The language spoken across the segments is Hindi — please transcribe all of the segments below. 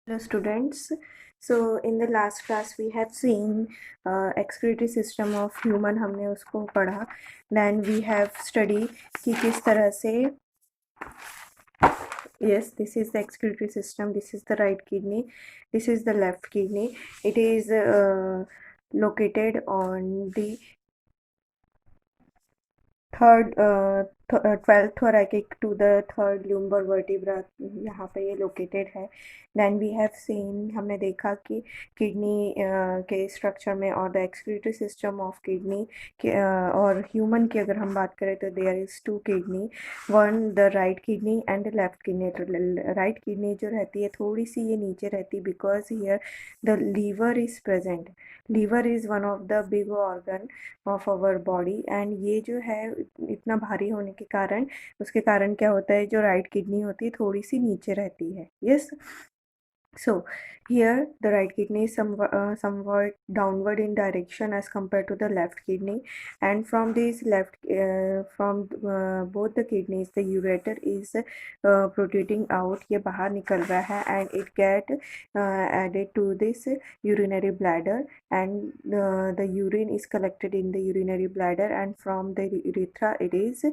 Hello students. So in the last class we have seen excretory system of human, हमने उसको पढ़ा. Then we have studied कि किस तरह से, yes, this is the excretory system, this is the right kidney, this is the left kidney. It is located on the third 12th thoracic to the third lumbar vertebra, यहाँ पे ये लोकेटेड है. देन वी हैव सीन, हमने देखा कि किडनी के स्ट्रक्चर में और the excretory system of kidney और ह्यूमन की अगर हम बात करें तो there is two kidney, one the right kidney and the left kidney. तो राइट किडनी जो रहती है थोड़ी सी ये नीचे रहती है because here the liver is present. Liver is one of the big organ of our body and ये जो है इतना भारी होने के कारण, उसके कारण क्या होता है, जो राइट किडनी होती है थोड़ी सी नीचे रहती है. Yes. So here the right kidney is somewhat downward in direction as compared to the left kidney, and from this both the kidneys the ureter is protruding out, ये बाहर निकल रहा है and it get added to this urinary bladder, and the urine is collected in the urinary bladder and from the urethra it is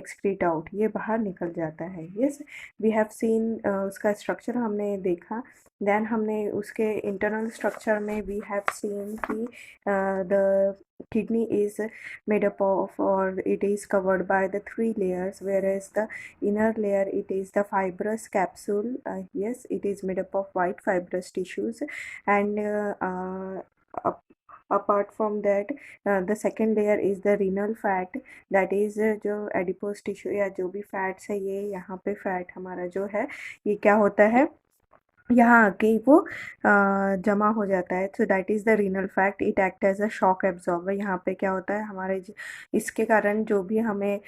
excrete out, ये बाहर निकल जाता है. Yes, we have seen उसका स्ट्रक्चर हमने देखा. देन हमने उसके इंटरनल स्ट्रक्चर में वी हैव सीन कि the kidney is made up of, or it is covered by the 3 layers, whereas the inner layer it is the fibrous capsule. Yes, it is made up of white fibrous tissues, and apart from that the second layer is the renal fat, that is जो adipose tissue या जो भी फैट्स है, ये यहाँ पे फैट हमारा जो है ये क्या होता है, यहाँ आके वो जमा हो जाता है. So that is the renal fact. It act as a shock absorber. यहाँ पे क्या होता है हमारे इसके कारण जो भी हमें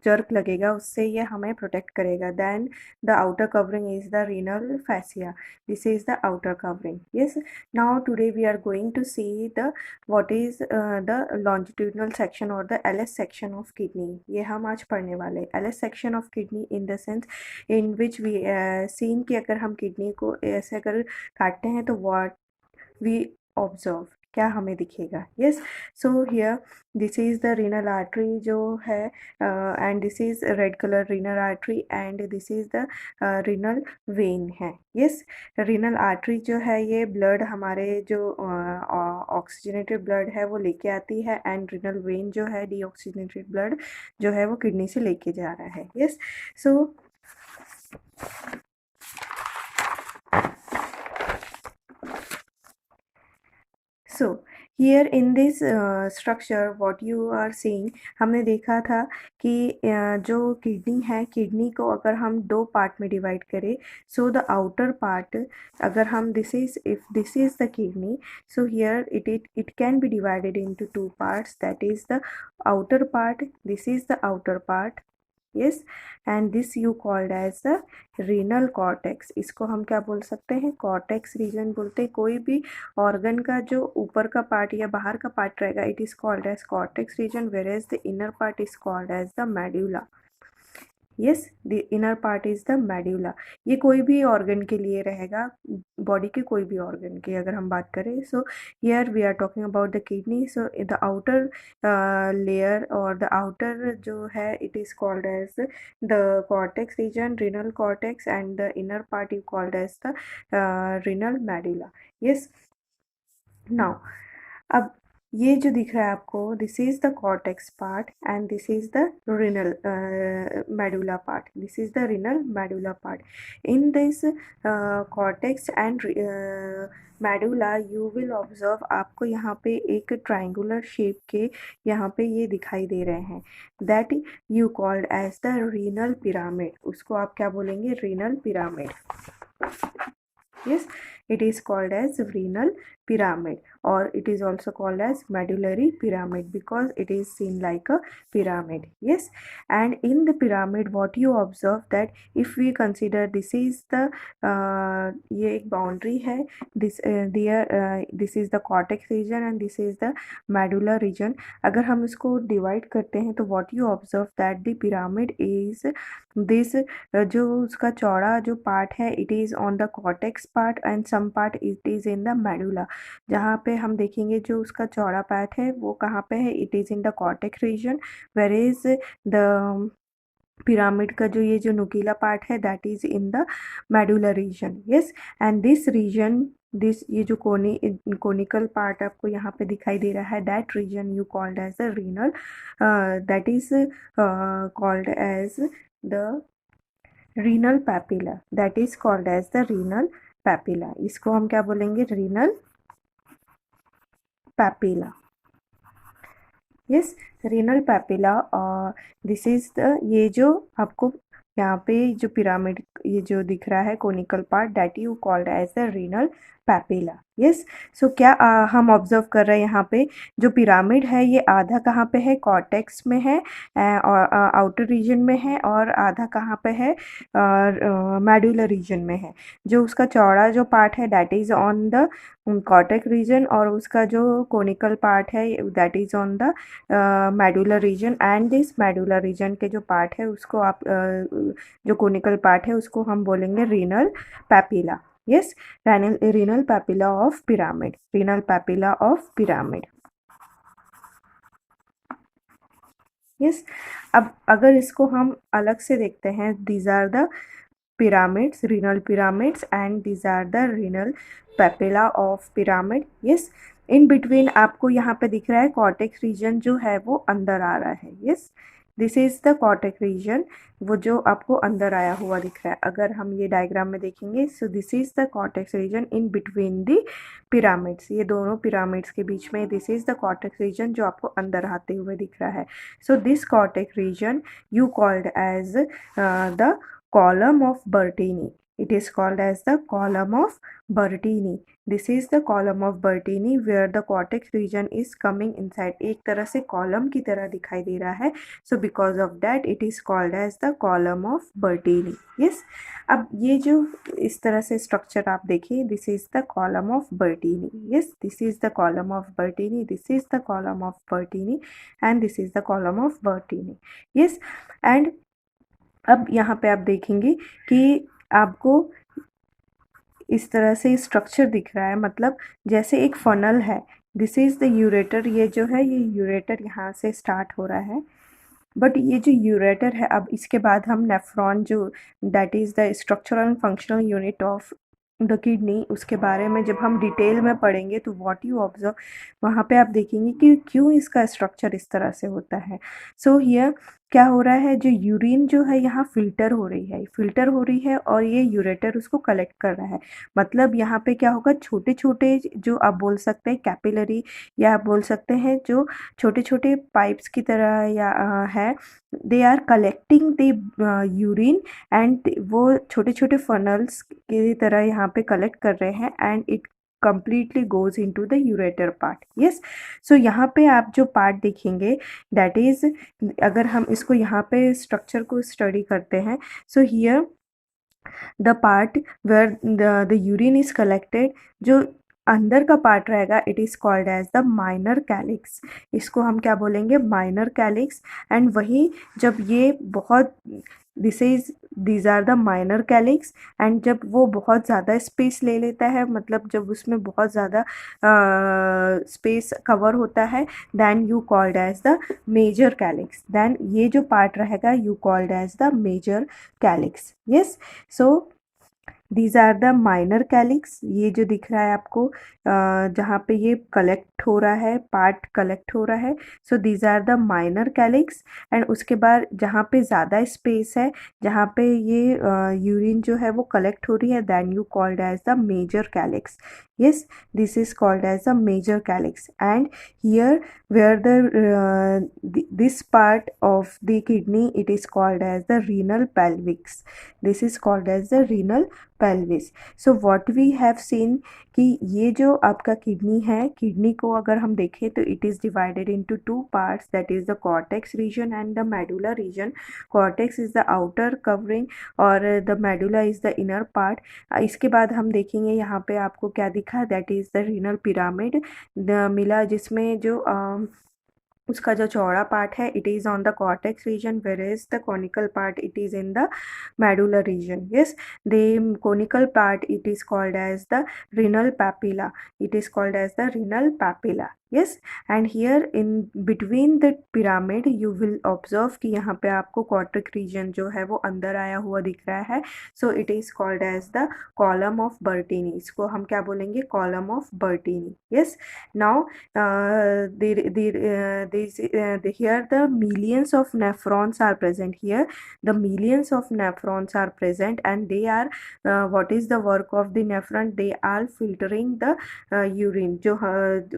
जर्क लगेगा उससे ये हमें प्रोटेक्ट करेगा. Then the outer covering is the renal fascia. This is the outer covering. Yes. Now today we are going to see the what is the longitudinal section और the LS section of kidney. ये हम आज पढ़ने वाले. LS section of kidney in the sense in which we seen कि अगर हम किडनी को ऐसे अगर काटते हैं तो व्हाट वी ऑब्जर्व, क्या हमें दिखेगा. Yes. So here this is the renal artery जो है, and this is red colour renal artery and this is the renal vein है. यस. रीनल आर्टरी जो है ये ब्लड हमारे जो ऑक्सीजनेटेड ब्लड है वो लेके आती है, एंड रीनल वेन जो है डीऑक्सीजनेटेड ब्लड जो है वो किडनी से लेके जा रहा है. Yes. So so here in this structure what you are seeing, हमने देखा था कि जो किडनी है, किडनी को अगर हम दो पार्ट में डिवाइड करें, सो द आउटर पार्ट, अगर हम this is the kidney, so here it can be divided into two parts, that is the outer part, this is the outer part. Yes. And this you called as the renal cortex. इसको हम क्या बोल सकते हैं, कॉर्टेक्स रीजन बोलते हैं. कोई भी ऑर्गन का जो ऊपर का पार्ट या बाहर का पार्ट रहेगा it is called as cortex region, whereas the inner part is called as the medulla. Yes, the inner part is the medulla. ये कोई भी ऑर्गन के लिए रहेगा, बॉडी के कोई भी ऑर्गन की अगर हम बात करें. So here we are talking about the kidney. So the outer layer और द आउटर जो है it is called as the cortex region, renal cortex, and the inner part is called as the renal medulla. Yes. Now अब ये जो दिख रहा है आपको, this is the cortex part and this is the renal medulla part. This is the renal medulla part. In this cortex and medulla you will observe, आपको यहाँ पे एक ट्राइंगुलर शेप के यहाँ पे ये दिखाई दे रहे हैं, that you called as the renal pyramid. उसको आप क्या बोलेंगे, renal pyramid. Yes, it is called as renal pyramid, or it is also called as medullary pyramid because it is seen like a pyramid. Yes, and in the pyramid what you observe that if we consider this is the ये एक boundary है, this is the cortex region and this is the medulla region. अगर हम इसको divide करते हैं तो what you observe that the pyramid is this जो उसका चौड़ा जो पार्ट है it is on the cortex part and some part it is in the medulla. जहाँ पे हम देखेंगे जो उसका चौड़ा पार्ट है वो कहाँ पे है, it is in the cortex region, whereas the pyramid का जो ये जो नुकीला पार्ट है that is in the medullar region. Yes, and this region this ये जो कोनिकल पार्ट आपको यहाँ पे दिखाई दे रहा है that region you called as the renal, that is called as the renal papilla, that is called as the renal papilla. इसको हम क्या बोलेंगे, renal papilla. Yes, renal papilla. This is the ये जो आपको यहाँ पे जो पिरामिड ये जो दिख रहा है conical part that you called as the renal papilla. Yes, so क्या हम ऑब्जर्व कर रहे हैं यहाँ पे जो पिरामिड है ये आधा कहाँ पे है, कॉर्टेक्स में है और आउटर रीजन में है, और आधा कहाँ पे है, मेडुलर रीजन में है. जो उसका चौड़ा जो पार्ट है that is on the cortex region और उसका जो कोनिकल पार्ट है that is on the medullar region. And this medullar region के जो पार्ट है उसको आप जो कोनिकल पार्ट है उसको हम बोलेंगे renal papilla. Yes, renal papilla of pyramid, renal papilla of pyramid. Yes, अब अगर इसको हम अलग से देखते हैं, these are the pyramids, renal pyramids, and these are the renal papilla of pyramid. Yes, in between आपको यहाँ पे दिख रहा है कॉर्टेक्स रीजन जो है वो अंदर आ रहा है. Yes, this is the cortex region, वो जो आपको अंदर आया हुआ दिख रहा है. अगर हम ये डायग्राम में देखेंगे so this is the cortex region in between the pyramids, ये दोनों पिरामिड्स के बीच में this is the cortex region जो आपको अंदर आते हुए दिख रहा है. So this cortex region you called as the column of Bertini. It is called as the column of Bertini. This is the column of Bertini where the cortex region is coming inside. एक तरह से कॉलम की तरह दिखाई दे रहा है. So because of that it is called as the column of Bertini. Yes. अब ये जो इस तरह से स्ट्रक्चर आप देखिए, this is the column of Bertini. Yes, this is the column of Bertini. This is the column of Bertini and this is the column of Bertini. Yes, and अब यहाँ पे आप देखेंगे कि आपको इस तरह से स्ट्रक्चर दिख रहा है, मतलब जैसे एक फनल है. दिस इज द यूरेटर, ये जो है ये यूरेटर यहाँ से स्टार्ट हो रहा है. बट ये जो यूरेटर है, अब इसके बाद हम नेफ्रॉन जो that is the structural and functional unit of the kidney, उसके बारे में जब हम डिटेल में पढ़ेंगे तो व्हाट यू ऑब्जर्व वहाँ पे आप देखेंगे कि क्यों इसका स्ट्रक्चर इस तरह से होता है. सो हियर क्या हो रहा है, जो यूरिन जो है यहाँ फिल्टर हो रही है और ये यूरेटर उसको कलेक्ट कर रहा है. मतलब यहाँ पे क्या होगा, छोटे छोटे जो आप बोल सकते हैं कैपिलरी या आप बोल सकते हैं जो छोटे छोटे पाइप्स की तरह या है, they are collecting the urine and वो छोटे छोटे फनल्स की तरह यहाँ पे कलेक्ट कर रहे हैं and it completely goes into the ureter part. Yes, so यहाँ पे आप जो पार्ट देखेंगे that is, अगर हम इसको यहाँ पे स्ट्रक्चर को स्टडी करते हैं, so here the part where the urine is collected, जो अंदर का पार्ट रहेगा it is called as the minor calyx. इसको हम क्या बोलेंगे, माइनर कैलिक्स. एंड वही जब ये बहुत these are the minor calyx and जब वो बहुत ज़्यादा स्पेस ले लेता है, मतलब जब उसमें बहुत ज़्यादा स्पेस कवर होता है, then you called as the major calyx. Then ये जो पार्ट रहेगा you called as the major calyx. Yes, so these are the minor calyx. ये जो दिख रहा है आपको जहाँ पे ये कलेक्ट हो रहा है, पार्ट कलेक्ट हो रहा है, so these are the minor calyx. And उसके बाद जहाँ पे ज़्यादा स्पेस है, जहाँ पे ये यूरिन जो है वो कलेक्ट हो रही है, then you called as the major calyx. yes, this is called as a major calyx. And here where this part of the kidney, it is called as the renal pelvis. This is called as the renal pelvis. So what we have seen कि ये जो आपका किडनी है, किडनी को अगर हम देखें तो it is divided into two parts, that is the cortex region and the medulla region. Cortex is the outer covering और the medulla is the inner part. इसके बाद हम देखेंगे यहाँ पे आपको क्या दिखा, that is the renal pyramid मिला, जिसमें जो उसका जो चौड़ा पार्ट है it is on the cortex region, where is the conical part it is in the medular region. Yes, the conical part it is called as the renal papilla. It is called as the renal papilla. Yes, and here in between the pyramid you will observe कि यहाँ पे आपको cortex region जो है वो अंदर आया हुआ दिख रहा है. So it is called as the column of Bertini. इसको हम क्या बोलेंगे, column of Bertini. Yes, now here the millions of nephrons are present here. The millions of nephrons are present and they are what is the work of the nephron? They are filtering the urine. जो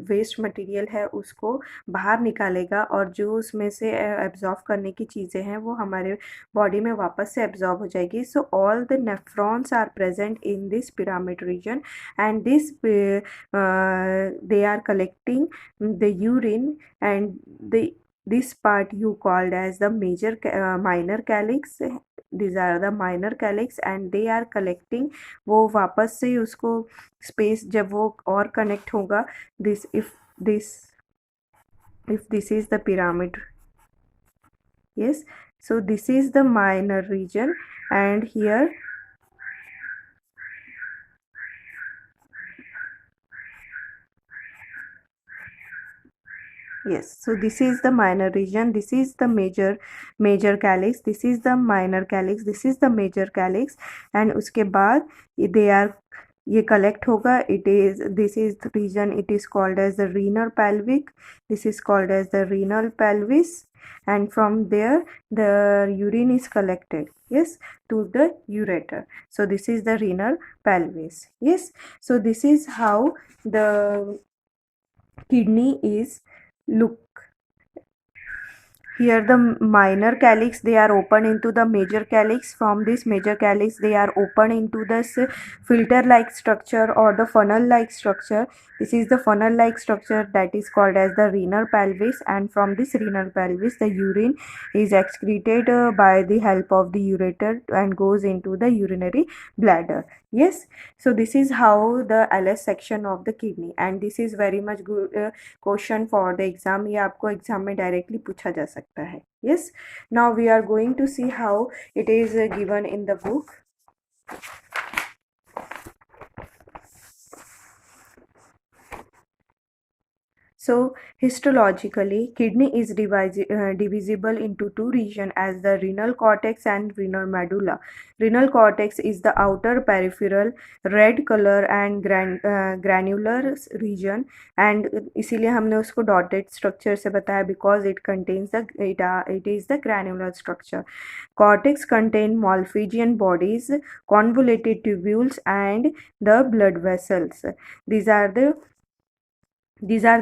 वेस्ट मटेरियल है उसको बाहर निकालेगा और जो उसमें से एब्जॉर्ब करने की चीज़ें हैं वो हमारे बॉडी में वापस से एब्जॉर्ब हो जाएगी. So all the nephrons are present in this pyramid region and they are collecting the urine and this part you called as the minor calyx. These are the minor calyx and they are collecting. वो वापस से उसको स्पेस जब वो और कनेक्ट होगा, this if this is the pyramid. Yes, so this is the minor region and here yes, so this is the minor region, this is the major calyx, this is the minor calyx, this is the major calyx and उसके बाद they are ये collect होगा. This is the region, it is called as the renal pelvic, this is called as the renal pelvis and from there the urine is collected, yes, to the ureter. So this is the renal pelvis. Yes, so this is how the kidney is look. Here the minor calyx, they are open into the major calyx. From this major calyx they are open into this filter like structure or the funnel like structure. This is the funnel like structure that is called as the renal pelvis and from this renal pelvis the urine is excreted by the help of the ureter and goes into the urinary bladder. Yes, so this is how the LS section of the kidney and this is very much good question for the exam. ये आपको एग्जाम में डायरेक्टली पूछा जा सकता है. Yes, now we are going to see how it is given in the book. So histologically kidney is divisible into two regions as the renal cortex and renal medulla. Renal cortex is the outer peripheral red color and granular region and इसीलिए हमने उसको dotted structure से बताया because it contains it is the granular structure. Cortex contain Malpighian bodies, convoluted tubules and the blood vessels. These are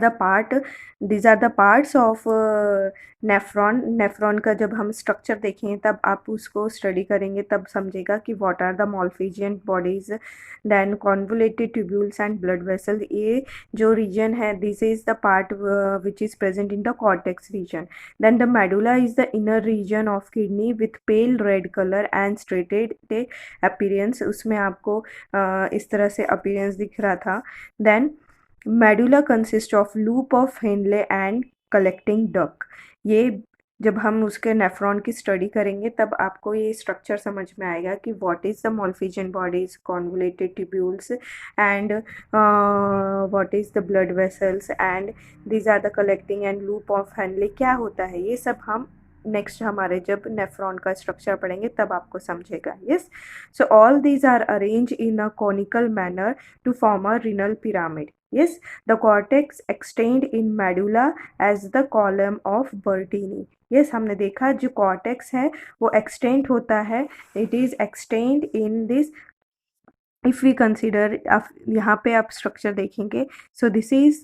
the parts of nephron का जब हम स्ट्रक्चर देखें तब आप उसको स्टडी करेंगे तब समझेगा कि what are the Malpighian bodies, then convoluted tubules and blood vessel. ये जो रीजन है this is the part which is present in the cortex region. Then the medulla is the inner region of kidney with pale red colour and striated appearance. उसमें आपको इस तरह से अपीयरेंस दिख रहा था. Then medulla consist of loop of Henle and collecting duct. ये जब हम उसके नेफ्रॉन की स्टडी करेंगे तब आपको ये स्ट्रक्चर समझ में आएगा कि what is the Malpighian bodies, convoluted tubules and what is the blood vessels and these are the collecting and loop of Henle. क्या होता है ये सब हम नेक्स्ट हमारे जब नेफ्रॉन का स्ट्रक्चर पढ़ेंगे तब आपको समझेगा. Yes, so all these are arrange in a conical manner to form a renal pyramid. Yes, the cortex extend in medulla as the column of Bertini. Yes, हमने देखा जो cortex है वो extend होता है. It is extend in this. If we consider यहाँ पे आप structure देखेंगे. So this is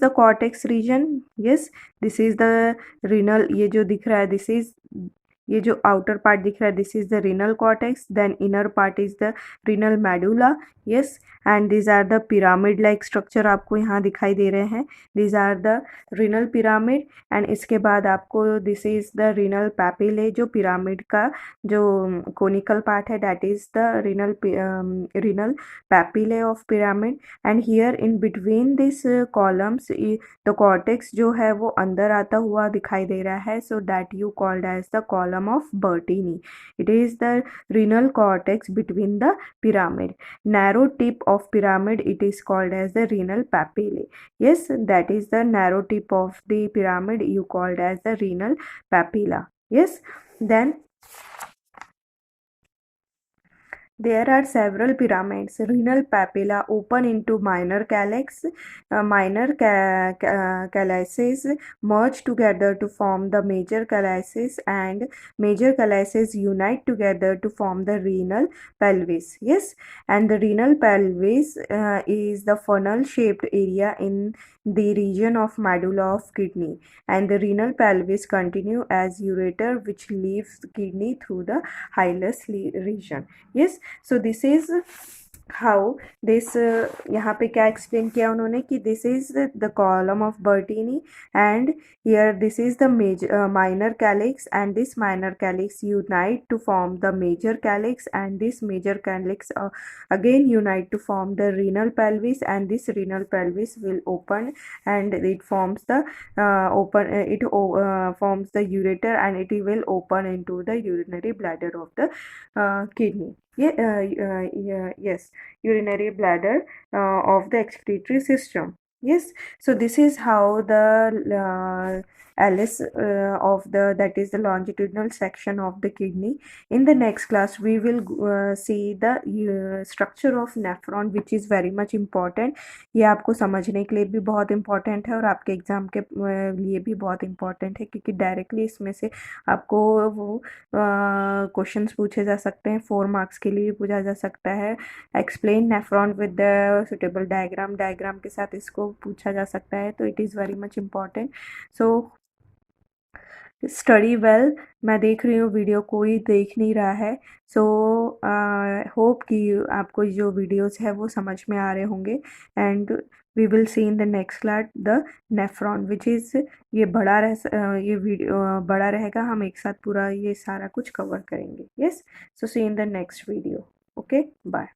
the cortex region. Yes, this is the renal. ये जो दिख रहा है this is ये जो आउटर पार्ट दिख रहा है this is the renal cortex, then inner part is the renal medulla. Yes, and these are the pyramid like structure आपको यहाँ दिखाई दे रहे हैं, these are the renal pyramid. And इसके बाद आपको this is the renal papillae, जो पिरामिड का जो कोनिकल पार्ट है that is the renal papillae of pyramid. And here in between this columns the cortex जो है वो अंदर आता हुआ दिखाई दे रहा है, so that you called as the column of Bertini. It is the renal cortex between the pyramid. Narrow tip of pyramid, it is called as the renal papillae. Yes, that is the narrow tip of the pyramid you called as the renal papilla. Yes, then there are several pyramids. Renal papilla open into minor calyx. Minor calyces merge together to form the major calyces, and major calyces unite together to form the renal pelvis. Yes, and the renal pelvis is the funnel-shaped area in the region of medulla of kidney, and the renal pelvis continue as ureter which leaves the kidney through the hilus region. Yes, so this is how this, यहाँ पे क्या एक्सप्लेन किया उन्होंने कि this is the column of Bertini, and here this is the major minor calyx, and this minor calyx unite to form the major calyx, and this major calyx again unite to form the renal pelvis, and this renal pelvis will open and it forms the forms the ureter, and it will open into the urinary bladder of the kidney. Yes, urinary bladder of the excretory system. Yes, so this is how the Alice of the, that is the longitudinal section of the kidney. In the next class we will see the structure of nephron, which is very much important. ये आपको समझने के लिए भी बहुत important है और आपके एग्जाम के लिए भी बहुत important है, क्योंकि डायरेक्टली इसमें से आपको वो क्वेश्चंस पूछे जा सकते हैं, 4 मार्क्स के लिए पूछा जा सकता है। Explain nephron with the suitable diagram के साथ इसको पूछा जा सकता है, तो it is very much important. So study well. मैं देख रही हूँ वीडियो कोई देख नहीं रहा है, सो होप कि आपको जो वीडियोस है वो समझ में आ रहे होंगे, and we will see in the next class the nephron which is, ये ये वीडियो बड़ा रहेगा, हम एक साथ पूरा ये सारा कुछ कवर करेंगे। Yes, so see in the next video. Okay, bye.